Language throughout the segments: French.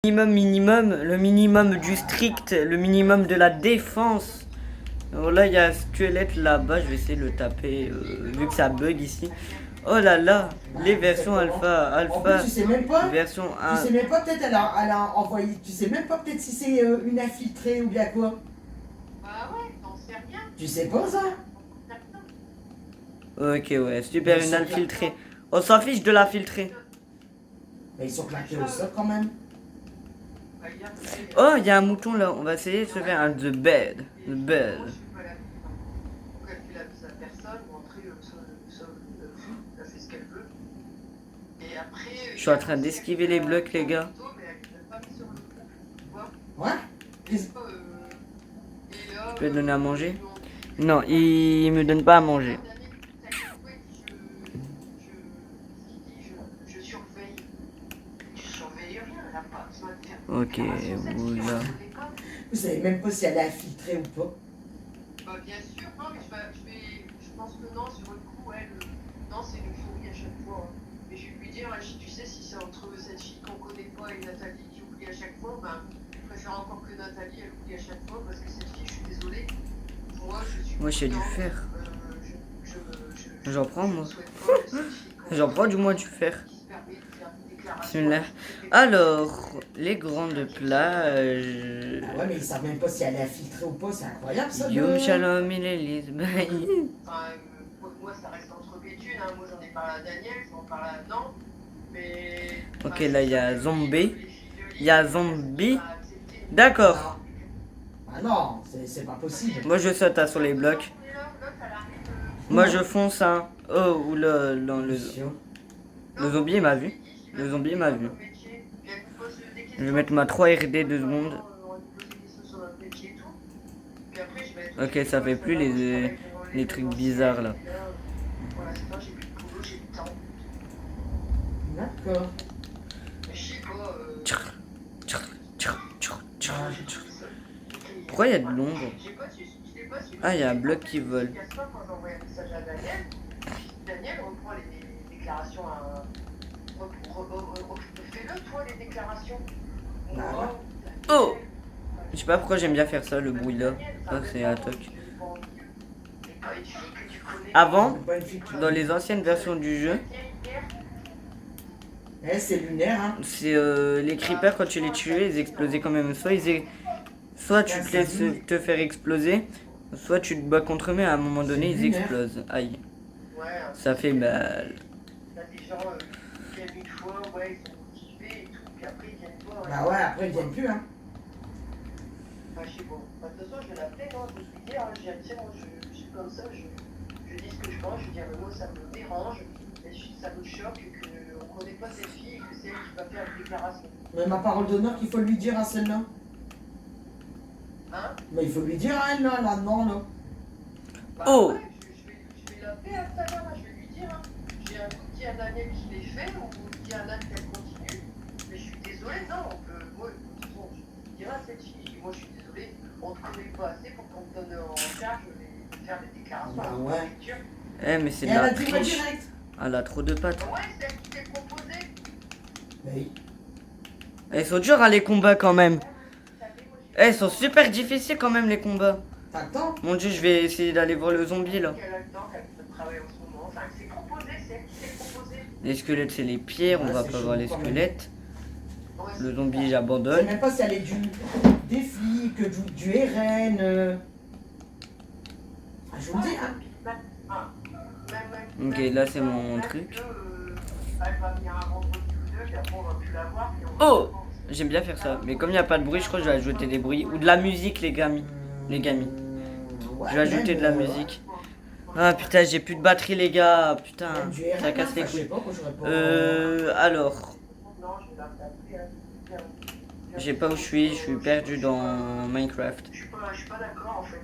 le minimum du strict, le minimum de la défense. Alors là, il y a un squelette là-bas, je vais essayer de le taper, vu que ça bug ici. Oh là là, les versions alpha, En plus, tu sais même pas. version 1. Tu sais même pas, peut-être elle a envoyé. Tu sais même pas peut-être si c'est une infiltrée ou bien quoi. Bah ouais, t'en sais rien. Tu sais pas ça. Ok, ouais, super, une infiltrée. On s'en fiche de la filtrée. Mais ils sont claqués au sol quand même. Oh, il y a un mouton là, on va essayer de se faire un The Bed. The Bed. Je suis en train d'esquiver les blocs, les gars. Ouais. Je peux donner à manger? Non, il me donne pas à manger. Ok, oula. Vous savez même pas si elle est infiltrée ou pas. Bah bien sûr, non mais je pense que non, sur le coup, elle, non c'est une fourrie à chaque fois. Hein. Mais je vais lui dire, tu sais, si c'est entre cette fille qu'on connaît pas et Nathalie qui oublie à chaque fois, ben, je préfère encore que Nathalie elle oublie à chaque fois parce que cette fille, je suis désolée. Moi je j'ai du fer. J'en prends moi. J'en prends du moins du fer. Alors, les grandes plages. Ouais, mais ils savent même pas si elle est infiltrée ou pas, c'est incroyable ça. Yom Shalom et l'Élise. Moi ça reste entre Béthune, hein. Moi j'en ai parlé à Daniel, j'en parle à Non. Mais. Ok, là il y a Zombie. Il y a Zombie. D'accord. Ah non, c'est pas possible. Moi je saute sur les blocs. Moi je fonce hein. Oh, ou le zombie il m'a vu. Le zombie m'a vu. Je vais mettre ma 3 RD 2 secondes. Ok, ça fait plus les trucs bizarres là. D'accord. Pourquoi il y a de l'ombre? Ah, il y a un bloc qui vole. Daniel reprend les déclarations à... Fais-le toi les déclarations. Oh! Je sais pas pourquoi j'aime bien faire ça, le bruit là. Ça c'est un toc. Avant, dans les anciennes versions du jeu, c'est lunaire hein. C'est les creepers quand tu les tuais, ils explosaient quand même. Soit tu te laisses te faire exploser, soit tu te bats contre eux, mais à un moment donné ils explosent. Aïe. Ça fait mal. Bah ouais, après ils viennent plus hein. Bah je sais pas. De toute façon je vais l'appeler, non, je vais lui dire, je suis comme ça, je dis ce que je pense, je dis moi ça me dérange, ça me choque qu'on connaît pas cette fille et que c'est elle qui va faire une déclaration. Mais ma parole d'honneur qu'il faut lui dire à celle-là. Hein? Mais il faut lui dire à elle là, non là. Bah, oh! Ouais, je vais l'appeler à tout à l'heure, je vais lui dire, hein. J'ai un coup qui a Daniel qui l'ait fait, ou qui a Nat qu'elle continue. Mais je suis désolée, non, moi, de toute façon, je dirais à cette fille, moi je suis désolée, on ne te connaît pas assez pour qu'on te donne en charge de faire des déclarations. Bah ouais. Eh mais c'est de elle la a dit triche. direct. Elle a trop de pattes. Ouais, c'est elle qui t'est proposé. Oui. Elles sont dures les combats quand même. Elles sont super difficiles quand même les combats. T'as le temps? Mon dieu, je vais essayer d'aller voir le zombie là. Elle a le temps, qu'elle peut travailler en ce moment. Enfin, c'est proposé, c'est elle qui t'est proposé. Les squelettes c'est les pierres, on va pas voir les squelettes. Le zombie Je sais j'abandonne. même pas si elle est du défi, que du RN. Ah, je vous le dis hein. Ok, là c'est mon truc. Oh! J'aime bien faire ça, mais comme il n'y a pas de bruit, je crois que je vais ajouter des bruits. Ou de la musique les gamis. Les gamis. Je vais ajouter de la musique. Ah putain, j'ai plus de batterie les gars. Putain, ça casse les couilles. Alors. Je sais pas où je suis perdu dans Minecraft. Je suis pas d'accord en fait.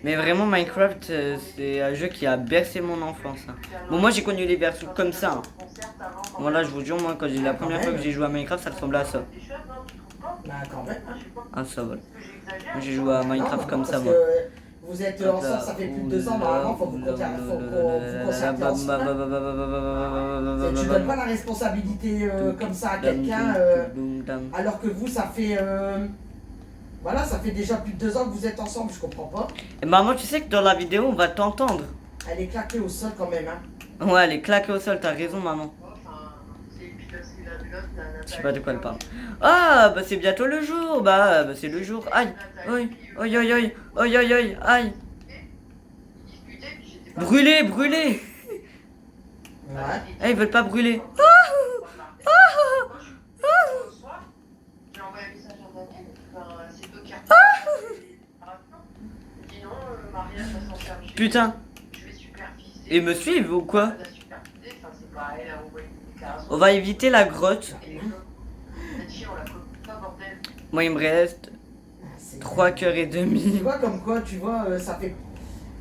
Mais vraiment Minecraft c'est un jeu qui a bercé mon enfance. Hein. Bon moi j'ai connu les versions comme ça. Hein. Voilà je vous jure moi quand j'ai la première fois que j'ai joué à Minecraft ça ressemblait à ça. Bah quand même. Ah ça va. Moi j'ai joué à Minecraft comme ça moi. Vous êtes ensemble, ça fait plus de 2 ans, normalement, faut vous concerter ensemble. Tu donnes pas la responsabilité comme ça à quelqu'un, alors que vous, ça fait... voilà, ça fait déjà plus de 2 ans que vous êtes ensemble, je comprends pas. Et maman, tu sais que dans la vidéo, on va t'entendre. Elle est claquée au sol quand même, hein. Ouais, elle est claquée au sol, t'as raison, maman. Enfin, c'est parce qu'il a vu l'autre, Je sais pas de quoi elle parle. Ah, bah c'est bientôt le jour, bah c'est le jour. Aïe, aïe, aïe, aïe, aïe, aïe, aïe, aïe, aïe. Brûler, brûler. Ouais. Eh, ils veulent pas brûler. J'ai envoyé un message à Daniel, c'est deux cartes. Dis non, mariage va s'en charger. Putain, Je vais superviser. ils me suivent ou quoi? La superviser, enfin c'est pas elle a envoyé une déclaration. On va éviter la grotte. Cette fille, on la coupe pas, bordel. Moi, il me reste 3 cœurs et Tu demi. vois, comme quoi, tu vois, ça fait...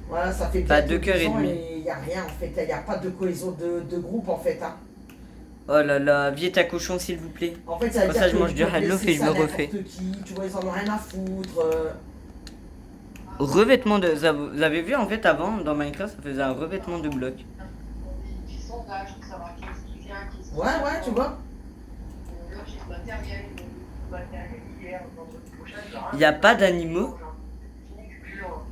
Voilà, ça fait Pas bientôt 2 cœurs et 12 ans demi. et il n'y a rien en fait, il n'y a pas de cohésion de groupe en fait. Hein. Oh là là, viens ta cochon s'il vous plaît. En fait, ça veut Comme dire ça, je que mange ils du peuvent hallouf laisser et je me ça à refais. n'importe qui, tu vois, ils en ont rien à foutre. Revêtement de... Vous avez vu en fait avant, dans Minecraft, ça faisait un revêtement de blocs. Qui sondage pour savoir qu'est-ce qui vient, qu'est-ce qui Ouais, tu vois. J'ai ce matériel, hier, vendredi prochain. Il n'y a pas d'animaux?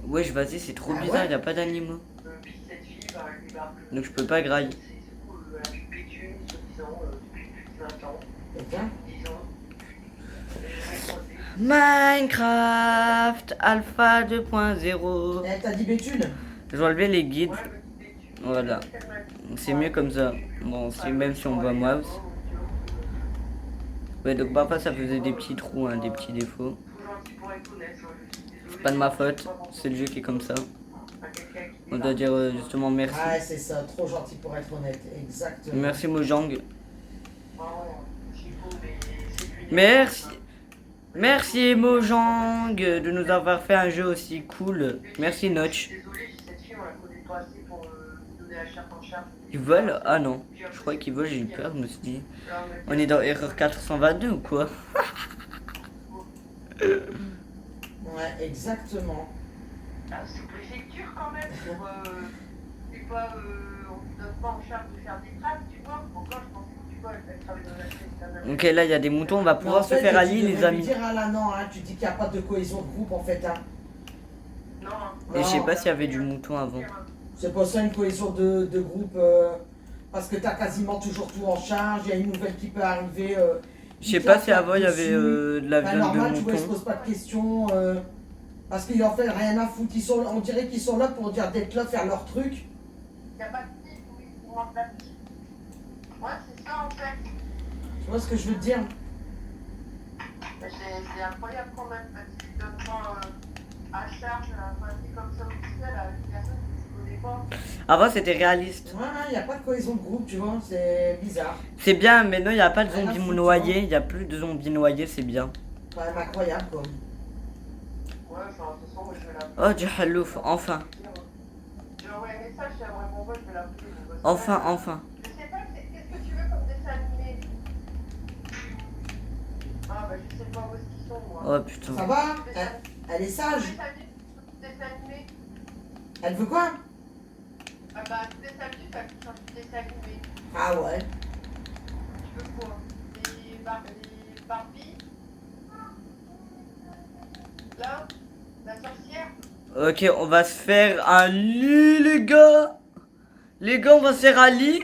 Wesh, vas-y, c'est trop Ah bizarre, ouais. il n'y a pas d'animaux. Puis cette fille, bah, elle lui marque. Donc je peux pas grailler. C'est cool, elle a plus de pétume, soi-disant, depuis plus de 20 ans, Putain. 10 ans. Minecraft Alpha 2.0. Elle t'a dit Béthune. Je vais enlever les guides. Voilà. C'est mieux comme ça. Bon, même si on voit mouse. Ouais, donc parfois ça faisait des petits trous, hein, des petits défauts. C'est pas de ma faute, c'est le jeu qui est comme ça. On doit dire justement merci. Ouais, c'est ça, trop gentil pour être honnête, exactement. Merci Mojang. Merci. Merci Mojang de nous avoir fait un jeu aussi cool. Merci Notch. Désolé, cette fille, on la connaît pas assez pour donner la chair en charge. Ils volent? Ah non. Je croyais qu'ils volent, j'ai eu peur, je me suis dit. On est dans erreur 422 ou quoi? Ouais, exactement. Ah, c'est préfecture quand même. C'est pas, on ne donne pas en charge de faire des traces, tu vois. Encore, je pense que tu vois, elle travaille dans la chaîne. Ok, là il y a des moutons, on va pouvoir se faire allier les amis. Tu devrais lui dire à la non, hein, tu dis qu'il n'y a pas de cohésion de groupe en fait. Hein. Non, Et je sais pas s'il y avait du mouton avant. C'est pas ça une cohésion de groupe, parce que tu as quasiment toujours tout en charge, il y a une nouvelle qui peut arriver. Je sais pas si avant il y avait de la viande normal, de tu vois, ils se mouton. posent pas de questions, parce qu'ils en fait rien à foutre. On dirait qu'ils sont là pour dire d'être là, faire leur truc. il n'y a pas de petite, oui, ils manquent la petite. Ouais, c'est ça en fait. Tu vois ce que je veux te dire? C'est incroyable quand même, parce qu'ils donnent pas à charge, c'est comme ça officiel à une personne qui ne connaît pas. Avant c'était réaliste. Ouais, il n'y a pas de cohésion de groupe, tu vois, c'est bizarre. C'est bien, mais non, il n'y a pas de Rien à zombies foutre, noyés. Il n'y a plus de zombies noyés, c'est bien. Quand même incroyable quoi. Ouais, enfin, de toute façon, moi je vais l'appeler. Oh, du halouf, enfin. J'ai envoyé un message, si elle me répond pas, je vais l'appeler. Enfin, enfin. Je sais pas, qu'est-ce que tu veux comme dessin animé? Ah, bah je sais pas où est-ce qu'ils sont, moi. Oh putain. Ça va? Elle est sage. Dessin animé. Elle veut quoi? Ah bah, dessin animé, t'as vu sur le dessin animé. Ah ouais. Tu veux quoi? Les Barbie? Là? La sorcière? Ok, on va se faire un lit, les gars. Les gars, on va se faire un lit.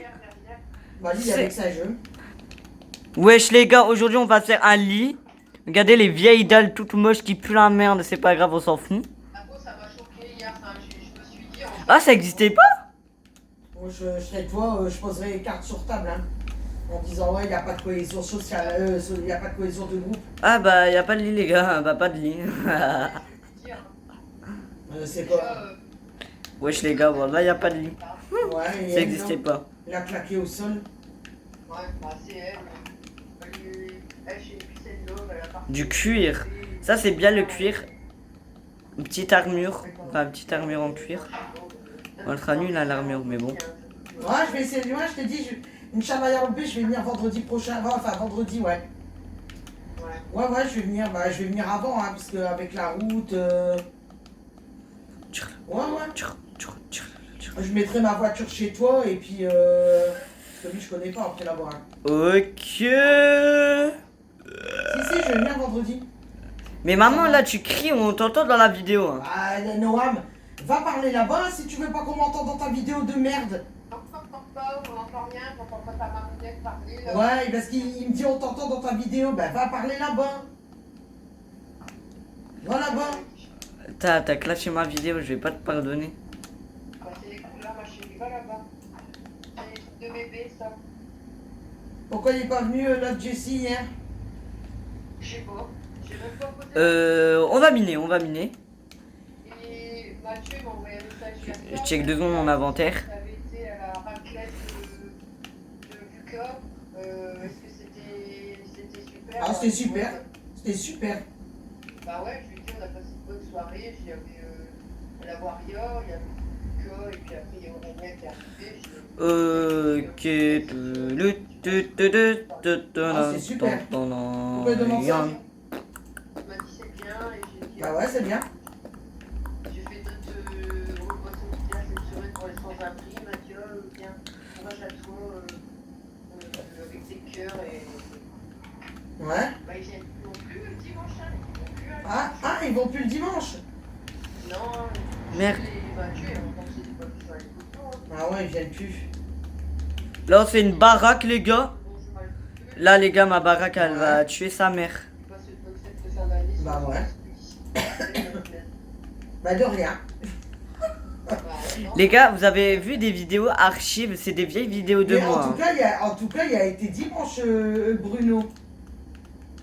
Vas-y, C'est- avec ça, je. Wesh, les gars, aujourd'hui, on va se faire un lit. Regardez les vieilles dalles toutes moches qui puent la merde. C'est pas grave, on s'en fout. Ah bon, ça m'a choqué hier, enfin, je me suis dit... Ah, ça existait pas? Moi, je serais toi, je poserais les cartes sur table, hein. En disant, ouais, il n'y a pas de cohésion sociale, il n'y a pas de cohésion de groupe. Ah bah, y a pas de lit, les gars. Bah, pas de lit. C'est quoi? Wesh, les gars, voilà, y a pas de lit. Ouais, et Ça elle, existait non, pas. il a claqué au sol. Ouais, bah c'est elle. Elle, chez Epicène Love, elle a parti. Du cuir. Ça, c'est bien le cuir. Une petite armure. Enfin, une petite armure en cuir. On sera nul à l'armure, mais bon. Ouais, je vais essayer. Ouais, je t'ai dit, Inch'Allah Ya Rabbi, je vais venir vendredi prochain. Enfin, vendredi, ouais. Ouais, je vais venir. Bah, je vais venir avant, hein, parce qu'avec la route. Ouais, je mettrai ma voiture chez toi et puis parce que lui je connais pas après l'avoir. Ok. Si, je vais venir vendredi. Mais maman, là, tu cries, on t'entend dans la vidéo. Hein. Ah, Noam, va parler là-bas si tu veux pas qu'on m'entende dans ta vidéo de merde. On n'entend rien, on n'entend pas ta mamounette parler. Là. Ouais, parce qu'il me dit on t'entend dans ta vidéo, ben va parler là-bas. Va là-bas. T'as clashé ma vidéo, je vais pas te pardonner. Bah, c'est les couleurs, ma chérie, va là-bas. C'est les trucs de bébé, ça. Pourquoi il est pas venu l'autre Jessie hier? Je sais pas. J'ai même pas posé. On va miner, on va miner. Et Mathieu m'a envoyé un message hier Je soir. check 2 secondes mon inventaire. T'avais été à la raclette de Lucas. Est-ce que c'était super? Ah, c'était super. C'était super. Bah ouais, je lui ai dit, on a passé une bonne soirée. Il y avait la Warrior, il y avait Lucas, et puis après il y a Aurélien qui est arrivé. Ah, c'est super. Pourquoi il demande ça? Il m'a dit c'est bien, et j'ai dit. Bah ouais, c'est bien. J'ai fait d'autres repas solidaires cette semaine pour les sans-abri. Il m'a dit, oh, viens, courage à toi avec tes cœurs. Et Ouais. bah, ils viennent non plus le dimanche. Hein, ils vont plus, hein, Ah, ils vont plus le dimanche. non, Merde. Mathieu, il y a longtemps que c'est pas vu sur les photos. Hein. Ah ouais, ils viennent plus. Là, on fait une baraque, les gars. Bon, je m'en plus. Là, les gars, ma baraque, elle va tuer sa mère. Pas cette bonne fête de fin d'année. Bah sans ouais. expédition. Bah de rien. Bah, non. Les gars, vous avez vu des vidéos archives, c'est des vieilles vidéos de Mais moi. en tout cas, il a été dimanche Bruno.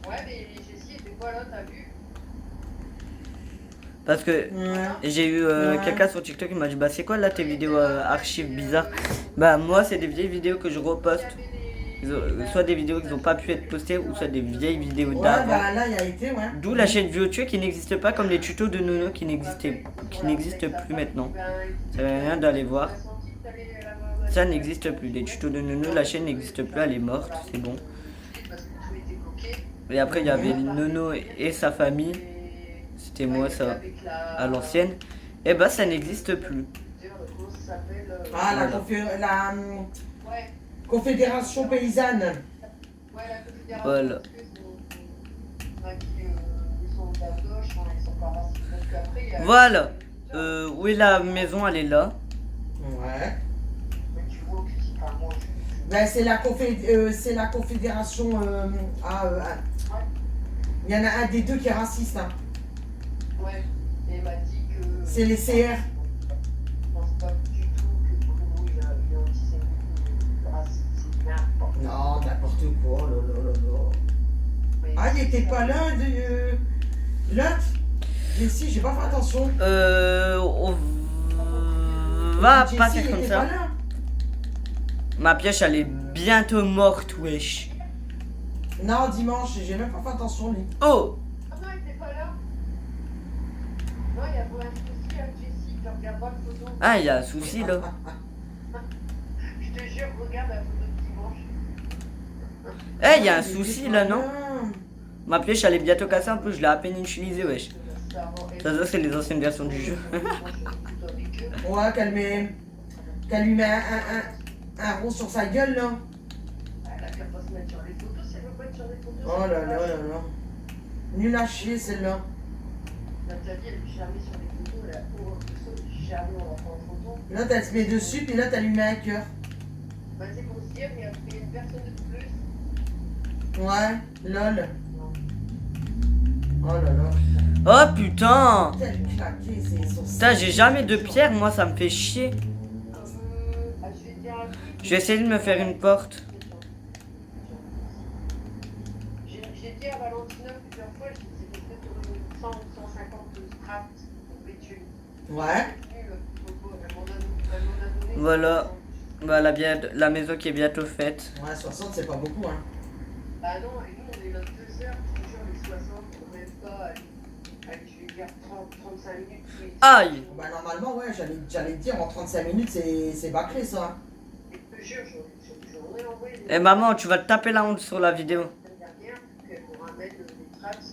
Ouais, mais Jessie était pas là, t'as vu? Parce que Ouais. j'ai eu quelqu'un sur TikTok qui m'a dit bah c'est quoi là tes vidéos archives bizarres. Bah moi c'est des vieilles vidéos que je reposte. Soit des vidéos qui n'ont pas pu être postées ou soit des vieilles vidéos Ouais, d'avant. bah là, il a été, ouais. D'où la chaîne Viotue qui n'existe pas comme les tutos de Nono qui n'existent plus maintenant. Ça sert à rien d'aller voir. Ça n'existe plus. Les tutos de Nono, la chaîne n'existe plus, elle est morte, c'est bon. Et après il y avait Nono et sa famille. C'était moi ça à l'ancienne. Et bah ça n'existe plus. Ah, la Confédération Paysanne. Voilà. Voilà. Où est la maison? Elle est là. Ouais. Ben, c'est la Confédération. Il y en a un des deux qui est raciste. Hein. Ouais, et il m'a dit que. C'est les CR. Je pense pas du tout que Bruno il a antisémite, raciste, c'est n'importe quoi. Non, n'importe quoi. Mais Ah, il était pas là de. L'autre. Mais si, j'ai pas fait attention. On va Jessie, passer il comme était ça. pas là. Ma pioche elle est bientôt morte, wesh. Non, dimanche, j'ai même pas fait attention, lui. Oh! Ah non, il était pas là. Non, il y a pas un souci avec Jessie, tu regardes pas la photo. Ah, il y a un souci là. Je te jure, regarde la photo de dimanche. Eh, il y a un Il était souci pas là, non? Ma pioche elle est bientôt cassée, en plus je l'ai à peine utilisée, wesh. Ça c'est les anciennes versions du jeu. Ouais, qu'elle lui met un rond sur sa gueule, là. Elle a qu'à pas se mettre sur les photos, si elle veut pas être sur les photos. Oh là là là là. Nul à chier, celle-là. Nathalie, elle est jamais sur les photos, elle a horreur de ça, jamais on la prend en photo. Là, elle se met dessus, puis là, tu lui mets un cœur. Bah, c'est pour se dire, il y a une personne de plus. Ouais, lol. Oh là là. Oh putain! Quel claqué, c'est son. Putain, j'ai jamais de pierre, moi ça me fait chier. Je vais te dire un truc. Je vais essayer de me faire une porte. J'ai dit à Valentina plusieurs fois, c'était peut-être 100 ou 150 straps pour Béthune. Ouais. Voilà. Bah la maison qui est bientôt faite. Ouais, 60, c'est pas beaucoup, hein. Bah non, et nous on est là 2 heures, je te jure, les 60, on ne même pas, allez, je vais dire 30-35 minutes. Aïe! Bah, normalement, ouais, j'allais te dire, en 35 minutes, c'est bâclé, ça. Hein. Et je te jure, j'en ai envoyé des. Eh maman, tu vas te taper la honte sur la vidéo. La semaine dernière, qu'on ramène des straps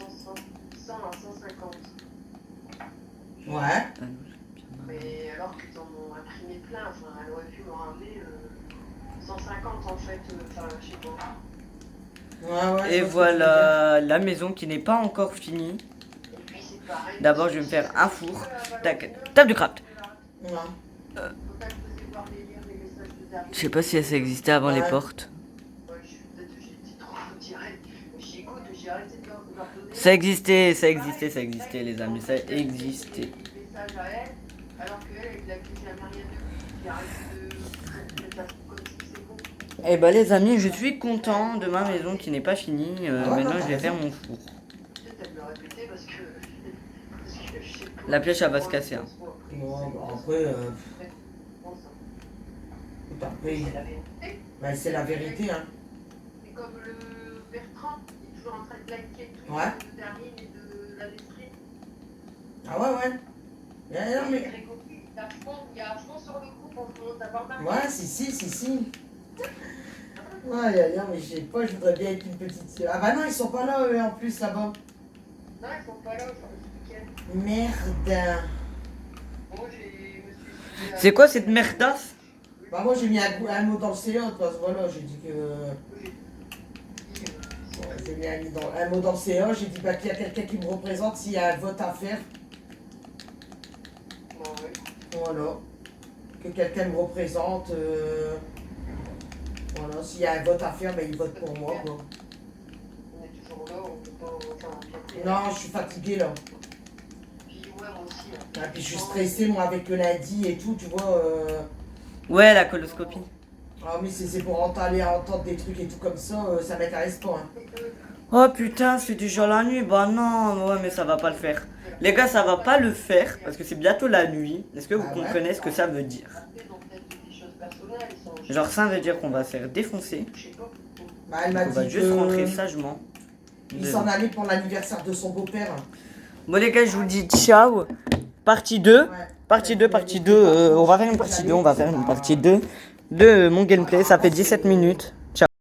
100 à 150. Ouais. Mais alors qu'ils en ont imprimé plein, enfin, elle aurait pu me ramener 150 en fait, enfin, je sais pas. Ouais, ouais, Et je vois ce que tu veux voilà la maison qui n'est pas encore finie. Et puis c'est pareil. D'abord, je vais me faire un four. Tac, table de craft. dire. Ouais. Faut pas que vous ayez voir les messages de David. Je sais pas si ça existait avant les Ouais. portes. Ouais, peut-être que j'ai été trop direct. J'écoute, j'ai arrêté de leur donner. Ça existait, les amis, ça existait. Des messages à elle, alors qu'elle, elle a dit jamais rien de qui arrête de faire comme si c'est bon. Et bah les amis, je suis content de ma maison qui n'est pas finie. Ah ouais, Maintenant, non, je vais t'as faire raison. mon four. Peut-être elle me le répétait parce que je sais pas. La pièce, elle va se casser, hein. Bon, bah, après, après, C'est la vérité. bah, c'est la vérité, hein. C'est comme le Bertrand, il est toujours en train de liker tout Ouais. de Darine et de la Lestrie. Ah ouais, ouais. Non, mais... Il y a à fond sur le coup pour tout le monde d'avoir marqué. Ouais, si. Ouais, mais je sais pas, je voudrais bien être une petite... Ah bah non, ils sont pas là, eux, en plus, là-bas. Non, ils sont pas là ce week-end. Merde. Moi, je me suis dit, C'est quoi cette merdasse? Bah moi, j'ai mis un mot dans le CA, parce que voilà, j'ai dit que... J'ai mis un mot dans le CA, j'ai dit bah, qu'il y a quelqu'un qui me représente s'il y a un vote à faire. Bon, ouais. Voilà. Que quelqu'un me représente. Voilà, s'il y a un vote à faire, ben il vote pour moi, quoi. On est toujours là, on peut pas. Enfin, puis après, Non, je suis fatigué là. Puis ouais, moi aussi. Ah, puis je suis stressé, moi, avec le lundi et tout, tu vois. Ouais, la coloscopie. Ah, mais c'est pour aller entendre des trucs et tout comme ça, ça m'intéresse pas. Hein. Oh putain, c'est déjà la nuit. Bah non, ouais, mais ça va pas le faire. Les gars, ça va pas le faire parce que c'est bientôt la nuit. Est-ce que vous Ah ouais. comprenez ce que ça veut dire? Genre, ça veut dire qu'on va se faire défoncer. Bah, elle m'a On va dit juste rentrer que sagement. il s'en allait pour l'anniversaire de son beau-père. Bon les gars, je vous dis ciao. Partie 2. Ouais. Partie 2, partie 2. On va faire une partie 2. On va faire une partie 2 de mon gameplay. Ça fait 17 minutes.